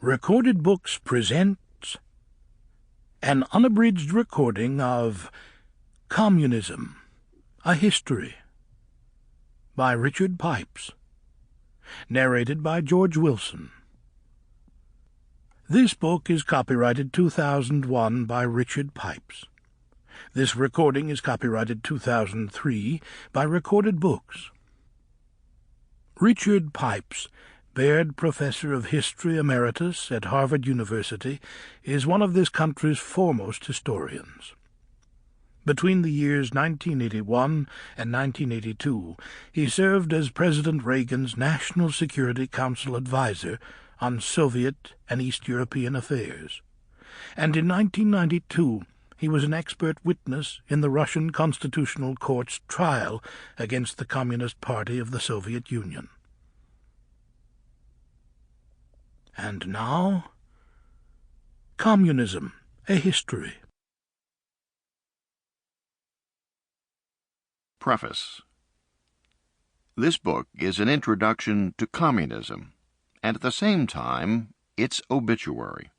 Recorded Books presents an unabridged recording of Communism, a History by Richard Pipes, narrated by George Wilson. This book is copyrighted 2001 by Richard Pipes. This recording is copyrighted 2003 by Recorded Books. Richard Pipes, Baird Professor of History Emeritus at Harvard University, is one of this country's foremost historians. Between the years 1981 and 1982, he served as President Reagan's National Security Council advisor on Soviet and East European affairs. And in 1992, he was an expert witness in the Russian Constitutional Court's trial against the Communist Party of the Soviet Union. And now, Communism, a History. Preface. This book is an introduction to communism, and at the same time, its obituary.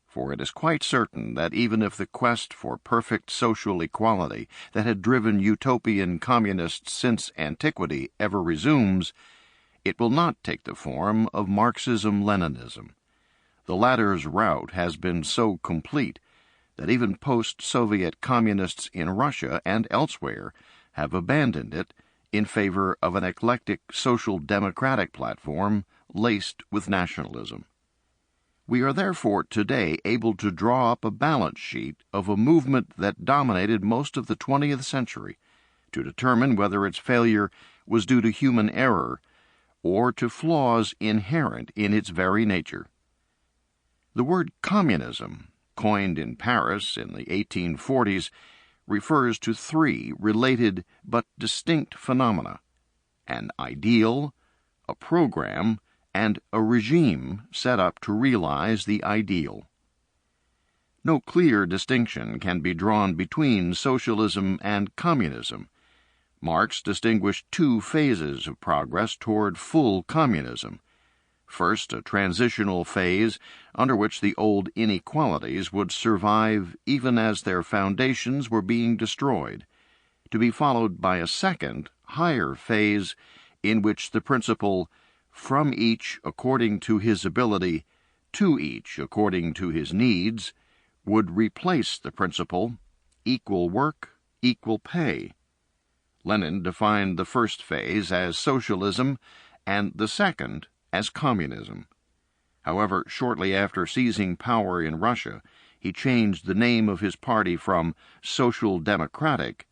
For it is quite certain that even if the quest for perfect social equality that had driven utopian communists since antiquity ever resumes, it will not take the form of Marxism-Leninism. The latter's rout has been so complete that even post-Soviet communists in Russia and elsewhere have abandoned it in favor of an eclectic social democratic platform laced with nationalism. We are therefore today able to draw up a balance sheet of a movement that dominated most of the 20th century, to determine whether its failure was due to human error or to flaws inherent in its very nature. The word communism, coined in Paris in the 1840s, refers to three related but distinct phenomena: an ideal, a program, and a regime set up to realize the ideal. No clear distinction can be drawn between socialism and communism. Marx distinguished two phases of progress toward full communism. First, a transitional phase under which the old inequalities would survive even as their foundations were being destroyed, to be followed by a second, higher phase in which the principle "from each according to his ability, to each according to his needs" would replace the principle "equal work, equal pay." Lenin defined the first phase as socialism and the second as communism. However, shortly after seizing power in Russia, he changed the name of his party from Social Democratic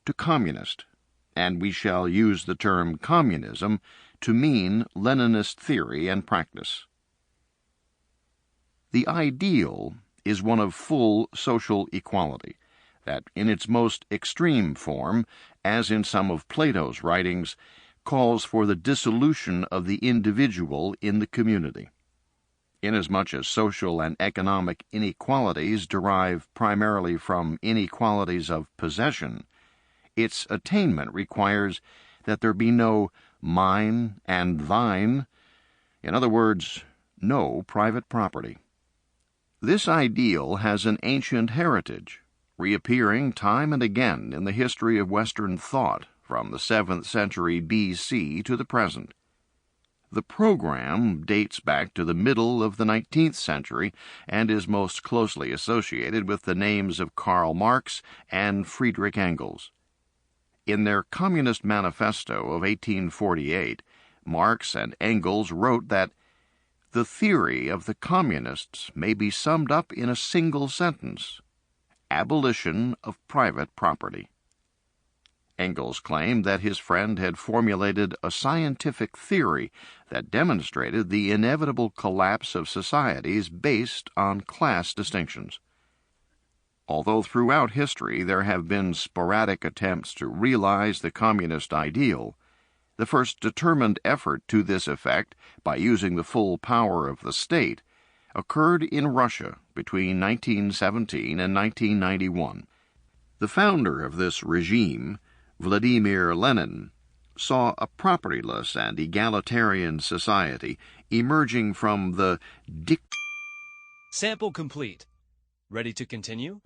to Communist, and we shall use the term communism to mean Leninist theory and practice. The ideal is one of full social equality, that in its most extreme form, as in some of Plato's writings, calls for the dissolution of the individual in the community. Inasmuch as social and economic inequalities derive primarily from inequalities of possession, its attainment requires that there be no mine and thine, in other words, no private property. This ideal has an ancient heritage, reappearing time and again in the history of Western thought from the 7th century B.C. to the present. The program dates back to the middle of the 19th century and is most closely associated with the names of Karl Marx and Friedrich Engels. In their Communist Manifesto of 1848, Marx and Engels wrote that the theory of the communists may be summed up in a single sentence: abolition of private property. Engels claimed that his friend had formulated a scientific theory that demonstrated the inevitable collapse of societies based on class distinctions. Although throughout history there have been sporadic attempts to realize the communist ideal, the first determined effort to this effect, by using the full power of the state, occurred in Russia between 1917 and 1991. The founder of this regime, Vladimir Lenin, saw a propertyless and egalitarian society emerging from the dictatorship Sample complete. Ready to continue?